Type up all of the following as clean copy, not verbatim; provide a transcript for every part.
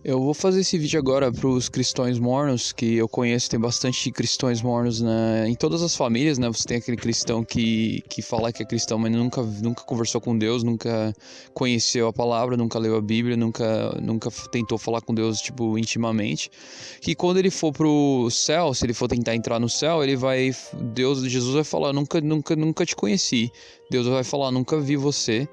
Eu vou fazer esse vídeo agora para os cristãos mornos, que eu conheço, tem bastante cristãos mornos, né? Em todas as famílias, né? Você tem aquele cristão que fala que é cristão, mas nunca conversou com Deus, nunca conheceu a palavra, nunca leu a Bíblia, nunca tentou falar com Deus, tipo, intimamente. Que quando ele for pro céu, se ele for tentar entrar no céu, Jesus vai falar, nunca te conheci. Deus vai falar, nunca vi você.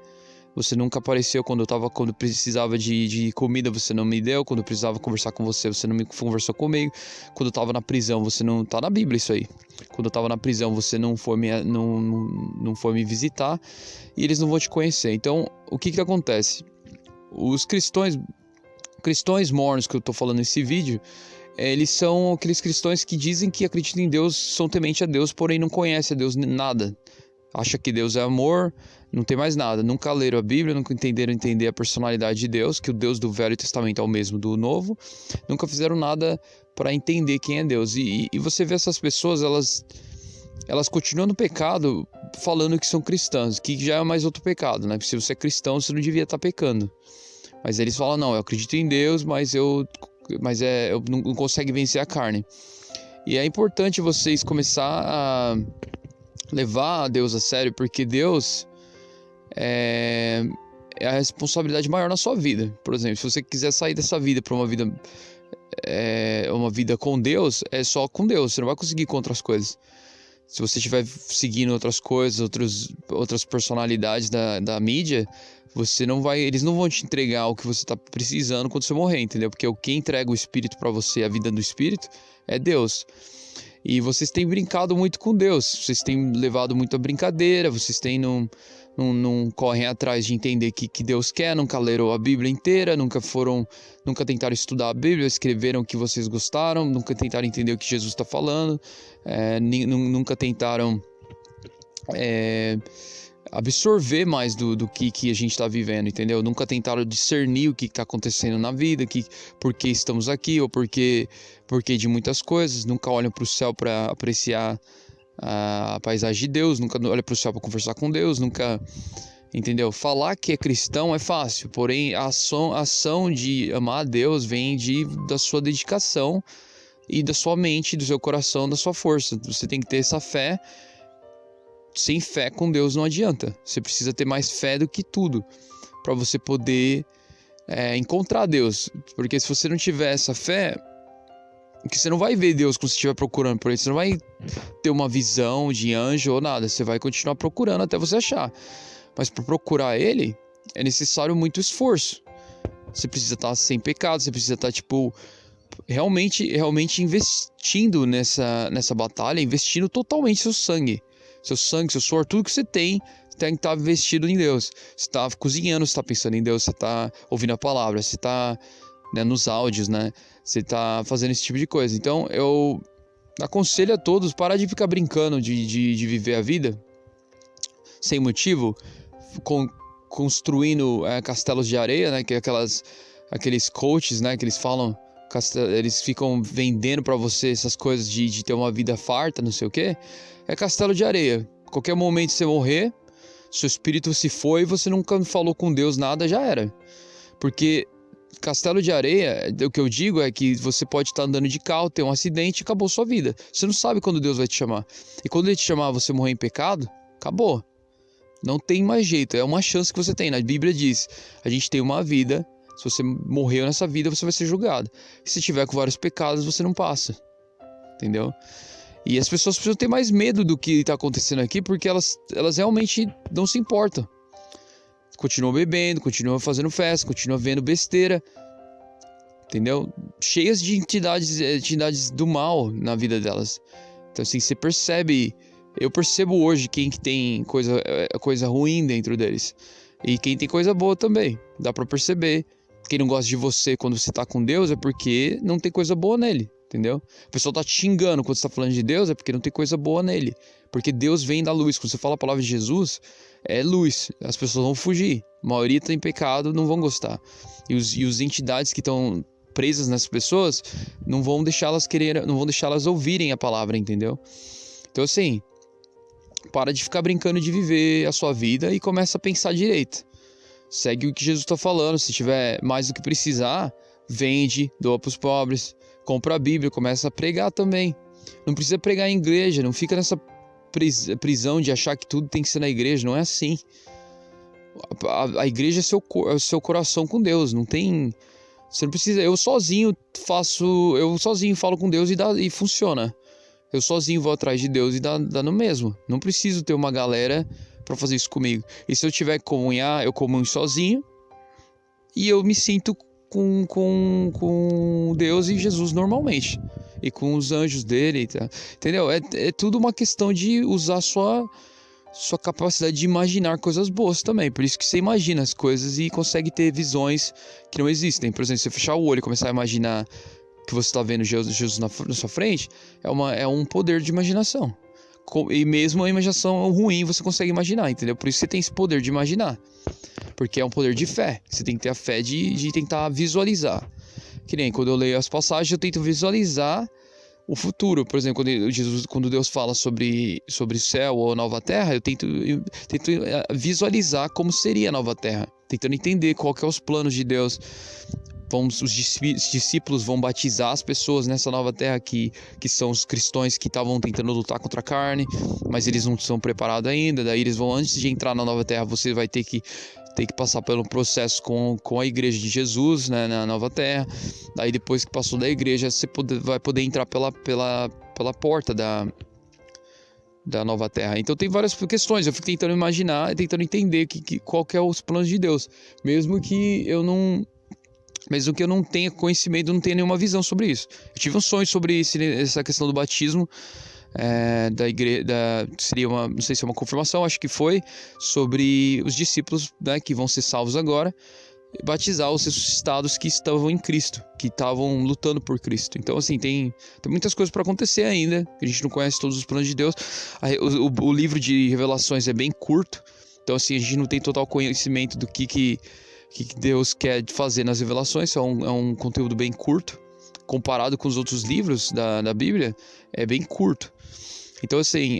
Você nunca apareceu quando precisava de comida, você não me deu. Quando eu precisava conversar com você, você não me conversou comigo. Quando eu estava na prisão, você não... Tá na Bíblia isso aí. Quando eu estava na prisão, você não foi me visitar. E eles não vão te conhecer. Então, o que acontece? Os cristãos mornos que eu estou falando nesse vídeo, eles são aqueles cristãos que dizem que acreditam em Deus, são temente a Deus, porém não conhecem a Deus nada. Acha que Deus é amor, não tem mais nada. Nunca leram a Bíblia, nunca entenderam a personalidade de Deus, que o Deus do Velho Testamento é o mesmo do Novo. Nunca fizeram nada para entender quem é Deus. E você vê essas pessoas, elas continuam no pecado falando que são cristãs, que já é mais outro pecado, né? Porque se você é cristão, você não devia estar pecando. Mas eles falam, não, eu acredito em Deus, mas eu não consigo vencer a carne. E é importante vocês começar a levar a Deus a sério, porque Deus é a responsabilidade maior na sua vida. Por exemplo, se você quiser sair dessa vida para uma vida com Deus, é só com Deus, você não vai conseguir com outras coisas. Se você estiver seguindo outras coisas, outras personalidades da mídia, eles não vão te entregar o que você está precisando quando você morrer, entendeu? Porque quem entrega o Espírito para você, a vida do Espírito, é Deus. E vocês têm brincado muito com Deus, vocês têm levado muito a brincadeira, vocês não correm atrás de entender o que Deus quer, nunca leram a Bíblia inteira, nunca tentaram estudar a Bíblia, escreveram o que vocês gostaram, nunca tentaram entender o que Jesus está falando, nunca tentaram absorver mais do que a gente está vivendo, entendeu? Nunca tentaram discernir o que está acontecendo na vida, por que estamos aqui, ou por que de muitas coisas. Nunca olham para o céu para apreciar a paisagem de Deus, nunca olham para o céu para conversar com Deus, nunca... Entendeu? Falar que é cristão é fácil, porém a ação de amar a Deus vem da sua dedicação e da sua mente, do seu coração, da sua força. Você tem que ter essa fé. Sem fé com Deus não adianta. Você precisa ter mais fé do que tudo para você poder encontrar Deus. Porque se você não tiver essa fé, que você não vai ver Deus quando você estiver procurando por ele. Você não vai ter uma visão de anjo ou nada. Você vai continuar procurando até você achar. Mas para procurar ele, é necessário muito esforço. Você precisa estar sem pecado. Você precisa estar, realmente investindo nessa batalha. Investindo totalmente seu sangue, seu suor, tudo que você tem que estar vestido em Deus. Você está cozinhando, você está pensando em Deus, você está ouvindo a palavra, você está nos áudios, né? Você está fazendo esse tipo de coisa. Então eu aconselho a todos, parar de ficar brincando de viver a vida sem motivo, construindo castelos de areia, né? Que é aqueles coaches, né? Que eles falam, eles ficam vendendo para você essas coisas de ter uma vida farta, não sei o quê. É castelo de areia. Qualquer momento você morrer, seu espírito se foi e você nunca falou com Deus nada, já era. Porque castelo de areia, o que eu digo é que você pode estar andando de carro, ter um acidente e acabou sua vida. Você não sabe quando Deus vai te chamar. E quando ele te chamar, você morrer em pecado, acabou. Não tem mais jeito, é uma chance que você tem. Na Bíblia diz, a gente tem uma vida, se você morreu nessa vida, você vai ser julgado. E se tiver com vários pecados, você não passa. Entendeu? E as pessoas precisam ter mais medo do que está acontecendo aqui, porque elas realmente não se importam. Continuam bebendo, continuam fazendo festa, continuam vendo besteira. Entendeu? Cheias de entidades do mal na vida delas. Então assim, você percebe... Eu percebo hoje quem que tem coisa ruim dentro deles. E quem tem coisa boa também. Dá pra perceber. Quem não gosta de você quando você tá com Deus é porque não tem coisa boa nele. Entendeu? O pessoal tá te xingando quando você tá falando de Deus, é porque não tem coisa boa nele. Porque Deus vem da luz. Quando você fala a palavra de Jesus, é luz. As pessoas vão fugir. A maioria tem pecado, não vão gostar. E os entidades que estão presas nessas pessoas não vão deixá-las ouvirem a palavra, entendeu? Então assim, para de ficar brincando de viver a sua vida e começa a pensar direito. Segue o que Jesus está falando. Se tiver mais do que precisar, vende, doa para os pobres, compra a Bíblia, começa a pregar também. Não precisa pregar em igreja, não fica nessa prisão de achar que tudo tem que ser na igreja, não é assim. A igreja é o seu coração com Deus, não tem... Você não precisa... Eu sozinho falo com Deus e funciona. Eu sozinho vou atrás de Deus e dá no mesmo. Não preciso ter uma galera para fazer isso comigo. E se eu tiver que comunhar, eu comunho sozinho e eu me sinto com Deus e Jesus normalmente. E com os anjos dele, tá? Entendeu? É tudo uma questão de usar sua capacidade de imaginar coisas boas também. Por isso que você imagina as coisas e consegue ter visões que não existem. Por exemplo, você fechar o olho e começar a imaginar que você está vendo Jesus na sua frente, é um poder de imaginação. E mesmo a imaginação ruim você consegue imaginar, entendeu? Por isso você tem esse poder de imaginar. Porque é um poder de fé. Você tem que ter a fé de tentar visualizar. Que nem quando eu leio as passagens, eu tento visualizar o futuro. Por exemplo, quando Deus fala sobre o céu ou a nova terra, eu tento visualizar como seria a nova terra. Tentando entender qual que é os planos de Deus. Os discípulos vão batizar as pessoas nessa nova terra que são os cristãos que estavam tentando lutar contra a carne, mas eles não estão preparados ainda. Daí eles vão, antes de entrar na nova terra, você vai ter que passar pelo processo com a igreja de Jesus, né, na nova terra. Daí depois que passou da igreja, você vai poder entrar pela porta da nova terra. Então tem várias questões. Eu fico tentando imaginar, tentando entender qual que é os planos de Deus, mesmo que eu não tenha conhecimento, não tenha nenhuma visão sobre isso. Eu tive um sonho sobre essa questão do batismo, da igreja, seria não sei se é uma confirmação, acho que foi, sobre os discípulos, né, que vão ser salvos agora, batizar os ressuscitados que estavam em Cristo, que estavam lutando por Cristo. Então, assim, tem muitas coisas para acontecer ainda, a gente não conhece todos os planos de Deus. O livro de Revelações é bem curto, então, assim, a gente não tem total conhecimento do que Deus quer fazer nas revelações. É um conteúdo bem curto. Comparado com os outros livros da Bíblia, é bem curto. Então, assim,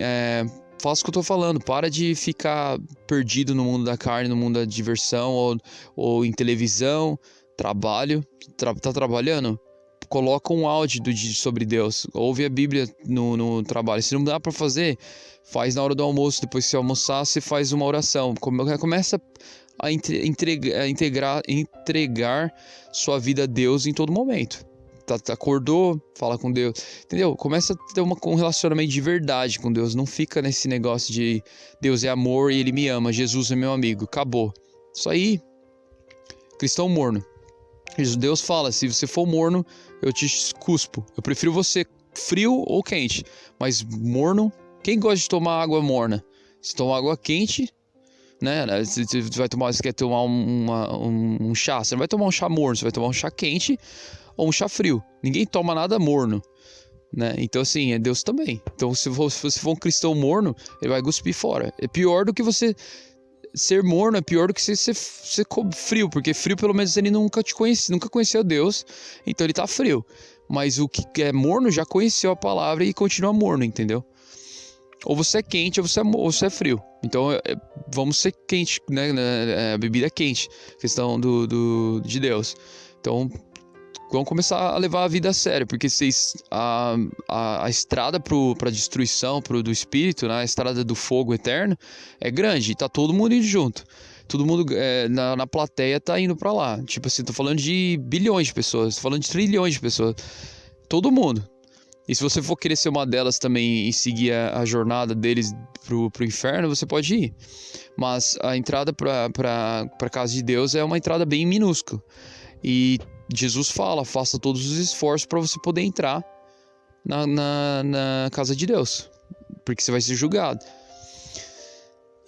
faça o que eu tô falando. Para de ficar perdido no mundo da carne, no mundo da diversão ou em televisão. Trabalho. Tá trabalhando? Coloca um áudio sobre Deus. Ouve a Bíblia no trabalho. Se não dá para fazer, faz na hora do almoço. Depois que você almoçar, você faz uma oração. Começa a entregar sua vida a Deus em todo momento. Acordou, fala com Deus, entendeu? Começa a ter um relacionamento de verdade com Deus. Não fica nesse negócio de Deus é amor e Ele me ama, Jesus é meu amigo, acabou. Isso aí, cristão morno. Deus fala, se você for morno, eu te cuspo. Eu prefiro você frio ou quente, mas morno. Quem gosta de tomar água morna? Se tomar água quente, né? Você quer tomar um chá, você não vai tomar um chá morno, você vai tomar um chá quente ou um chá frio. Ninguém toma nada morno, né? Então, assim, é Deus também. Então, se você for um cristão morno, ele vai cuspir fora. É pior do que você ser morno, é pior do que você ser frio, porque frio, pelo menos, ele nunca conheceu Deus, então ele tá frio. Mas o que é morno já conheceu a palavra e continua morno, entendeu? Ou você é quente ou você é frio. Então, vamos ser quente, né? A bebida é quente, questão de Deus. Então, vamos começar a levar a vida a sério, porque a estrada para a destruição do espírito, né? A estrada do fogo eterno é grande, e tá todo mundo indo junto. Todo mundo na plateia tá indo para lá. Tipo assim, tô falando de bilhões de pessoas, tô falando de trilhões de pessoas. Todo mundo. E se você for querer ser uma delas também e seguir a jornada deles pro inferno, você pode ir. Mas a entrada para casa de Deus é uma entrada bem minúscula. E Jesus fala, faça todos os esforços para você poder entrar na casa de Deus, porque você vai ser julgado.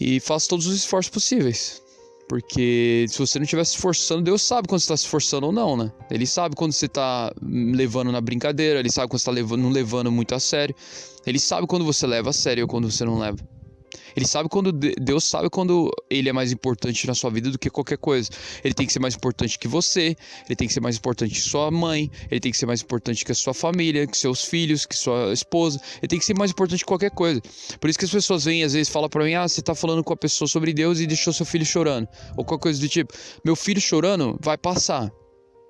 E faça todos os esforços possíveis, porque se você não estiver se esforçando, Deus sabe quando você está se esforçando ou não, né? Ele sabe quando você está levando na brincadeira, Ele sabe quando você está não levando muito a sério, Ele sabe quando você leva a sério ou quando você não leva. Ele sabe quando Deus sabe quando Ele é mais importante na sua vida do que qualquer coisa. Ele tem que ser mais importante que você. Ele tem que ser mais importante que sua mãe. Ele tem que ser mais importante que a sua família, que seus filhos, que sua esposa. Ele tem que ser mais importante que qualquer coisa. Por isso que as pessoas vêm às vezes falam pra mim: você tá falando com a pessoa sobre Deus e deixou seu filho chorando, ou qualquer coisa do tipo. Meu filho chorando vai passar.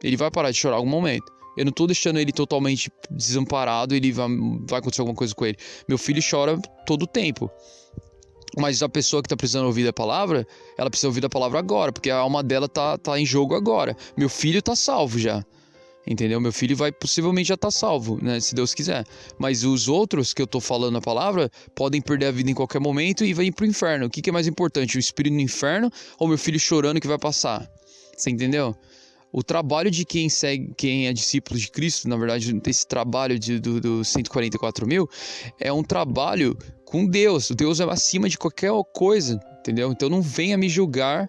Ele vai parar de chorar em algum momento. Eu não tô deixando ele totalmente desamparado, ele vai acontecer alguma coisa com ele. Meu filho chora todo o tempo. Mas a pessoa que tá precisando ouvir a palavra, ela precisa ouvir a palavra agora, porque a alma dela tá em jogo agora. Meu filho tá salvo já. Entendeu? Meu filho vai possivelmente já estar salvo, né? Se Deus quiser. Mas os outros que eu tô falando a palavra podem perder a vida em qualquer momento e ir pro inferno. O que é mais importante? O espírito no inferno ou meu filho chorando que vai passar? Você entendeu? O trabalho de quem segue, quem é discípulo de Cristo, na verdade, esse trabalho dos 144 mil, é um trabalho com Deus. Deus é acima de qualquer coisa, entendeu? Então não venha me julgar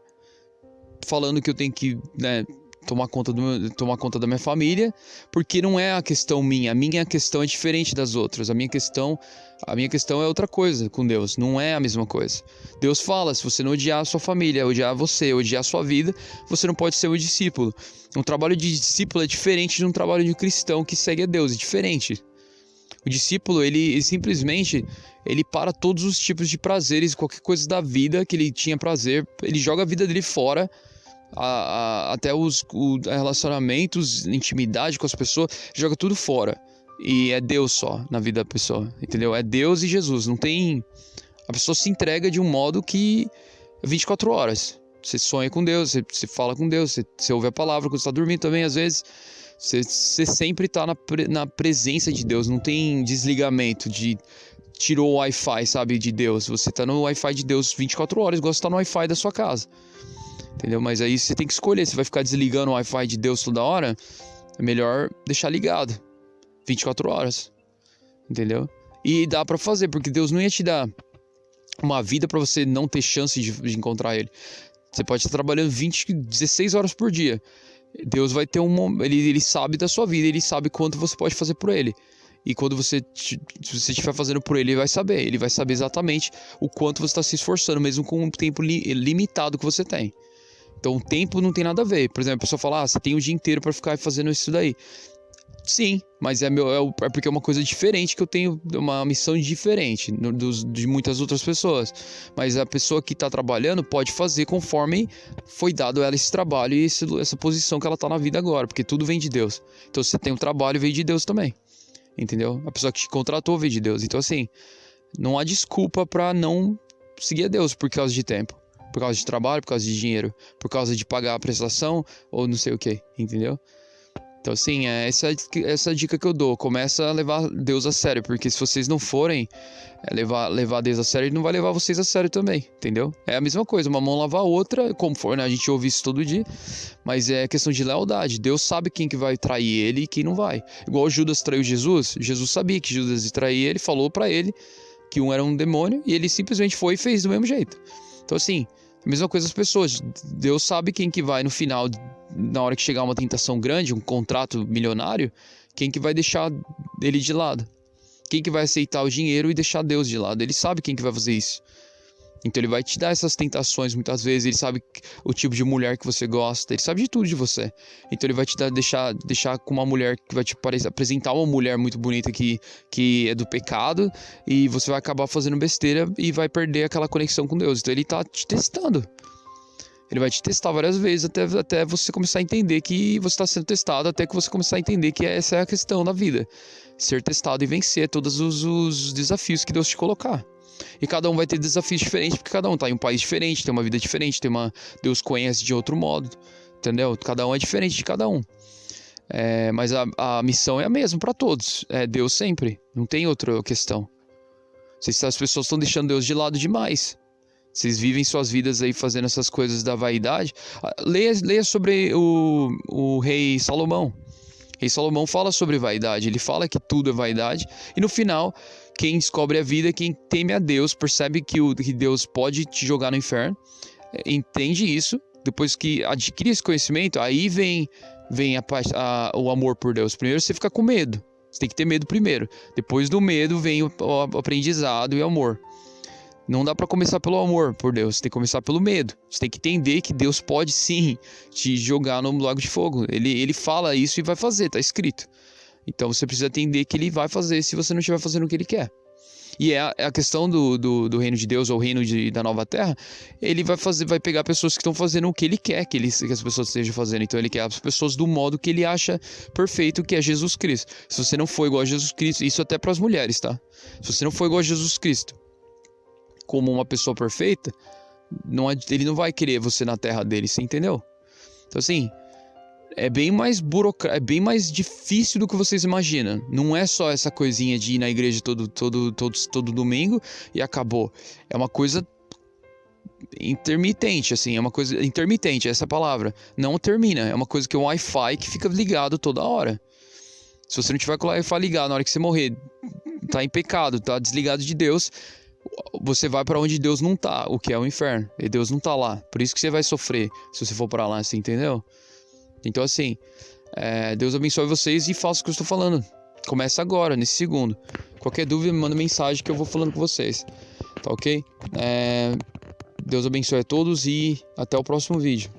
falando que eu tenho que, né, tomar conta da minha família, porque não é a questão minha. A minha questão é diferente das outras. A minha questão é outra coisa com Deus. Não é a mesma coisa. Deus fala, se você não odiar a sua família, odiar você, odiar a sua vida, você não pode ser um discípulo. Um trabalho de discípulo é diferente de um trabalho de um cristão que segue a Deus. É diferente. O discípulo, ele simplesmente, ele para todos os tipos de prazeres, qualquer coisa da vida que ele tinha prazer, ele joga a vida dele fora, até os relacionamentos, intimidade com as pessoas, joga tudo fora. E é Deus só na vida da pessoa, entendeu? É Deus e Jesus. Não tem... A pessoa se entrega de um modo que 24 horas. Você sonha com Deus, você fala com Deus, você ouve a palavra quando você está dormindo também, às vezes. Você sempre está na presença de Deus. Não tem desligamento tirou o Wi-Fi, sabe, de Deus. Você está no Wi-Fi de Deus 24 horas, igual você está no Wi-Fi da sua casa. Entendeu? Mas aí você tem que escolher. Você vai ficar desligando o Wi-Fi de Deus toda hora? É melhor deixar ligado 24 horas. Entendeu? E dá pra fazer, porque Deus não ia te dar uma vida pra você não ter chance de encontrar Ele. Você pode estar trabalhando 16 horas por dia. Deus vai ter Ele sabe da sua vida, Ele sabe quanto você pode fazer por Ele. E quando se você estiver fazendo por Ele, Ele vai saber exatamente o quanto você está se esforçando, mesmo com o tempo limitado que você tem. Então o tempo não tem nada a ver. Por exemplo, a pessoa fala, você tem o dia inteiro para ficar fazendo isso daí. Sim, mas é porque é uma coisa diferente, que eu tenho uma missão diferente de muitas outras pessoas. Mas a pessoa que está trabalhando pode fazer conforme foi dado a ela esse trabalho e essa posição que ela está na vida agora, porque tudo vem de Deus. Então se você tem um trabalho, vem de Deus também. Entendeu? A pessoa que te contratou vem de Deus. Então assim, não há desculpa para não seguir a Deus por causa de tempo. Por causa de trabalho, por causa de dinheiro, por causa de pagar a prestação ou não sei o que, entendeu? Então assim, essa dica que eu dou. Começa a levar Deus a sério, porque se vocês não forem levar Deus a sério, Ele não vai levar vocês a sério também, entendeu? É a mesma coisa, uma mão lava a outra, como for, né? A gente ouve isso todo dia, mas é questão de lealdade. Deus sabe quem que vai trair Ele e quem não vai. Igual Judas traiu Jesus, Jesus sabia que Judas ia trair Ele, falou pra ele que um era um demônio e ele simplesmente foi e fez do mesmo jeito. Então assim, a mesma coisa as pessoas. Deus sabe quem que vai no final, na hora que chegar uma tentação grande, um contrato milionário, quem que vai deixar ele de lado. Quem que vai aceitar o dinheiro e deixar Deus de lado. Ele sabe quem que vai fazer isso. Então ele vai te dar essas tentações muitas vezes. Ele sabe o tipo de mulher que você gosta. Ele sabe de tudo de você. Então ele vai te deixar com uma mulher que vai te apresentar uma mulher muito bonita que é do pecado. E você vai acabar fazendo besteira e vai perder aquela conexão com Deus. Então ele tá te testando. Ele vai te testar várias vezes até você começar a entender que você está sendo testado. Até que você começar a entender que essa é a questão da vida. Ser testado e vencer todos os desafios que Deus te colocar. E cada um vai ter desafios diferentes, porque cada um tá em um país diferente, tem uma vida diferente, Deus conhece de outro modo, entendeu? Cada um é diferente de cada um. Mas a missão é a mesma para todos. É Deus sempre, não tem outra questão. As pessoas estão deixando Deus de lado demais. Vocês vivem suas vidas aí fazendo essas coisas da vaidade. Leia sobre o rei Salomão. O rei Salomão fala sobre vaidade, ele fala que tudo é vaidade, e no final, quem descobre a vida, quem teme a Deus, percebe que Deus pode te jogar no inferno, entende isso, depois que adquire esse conhecimento, aí vem o amor por Deus. Primeiro você fica com medo, você tem que ter medo primeiro, depois do medo vem o aprendizado e o amor. Não dá para começar pelo amor por Deus, você tem que começar pelo medo. Você tem que entender que Deus pode sim te jogar no lago de fogo. Ele fala isso e vai fazer, tá escrito. Então você precisa entender que Ele vai fazer se você não estiver fazendo o que Ele quer. E é a questão do reino de Deus ou reino da nova terra, ele vai pegar pessoas que estão fazendo o que ele quer que as pessoas estejam fazendo. Então ele quer as pessoas do modo que ele acha perfeito, que é Jesus Cristo. Se você não for igual a Jesus Cristo, isso até para as mulheres, tá? Se você não for igual a Jesus Cristo, como uma pessoa perfeita, ele não vai querer você na terra dele, você entendeu? Então assim, é bem mais é bem mais difícil do que vocês imaginam. Não é só essa coisinha de ir na igreja todo domingo e acabou. É uma coisa intermitente, assim, é uma coisa intermitente, essa é a palavra. Não termina, é uma coisa que é um Wi-Fi que fica ligado toda hora. Se você não tiver com o Wi-Fi ligado na hora que você morrer, tá em pecado, tá desligado de Deus, você vai para onde Deus não tá, o que é o inferno. E Deus não tá lá. Por isso que você vai sofrer se você for para lá, você entendeu? Então assim, Deus abençoe vocês e faça o que eu estou falando. Começa agora, nesse segundo. Qualquer dúvida, me manda mensagem que eu vou falando com vocês. Tá ok? Deus abençoe a todos e até o próximo vídeo.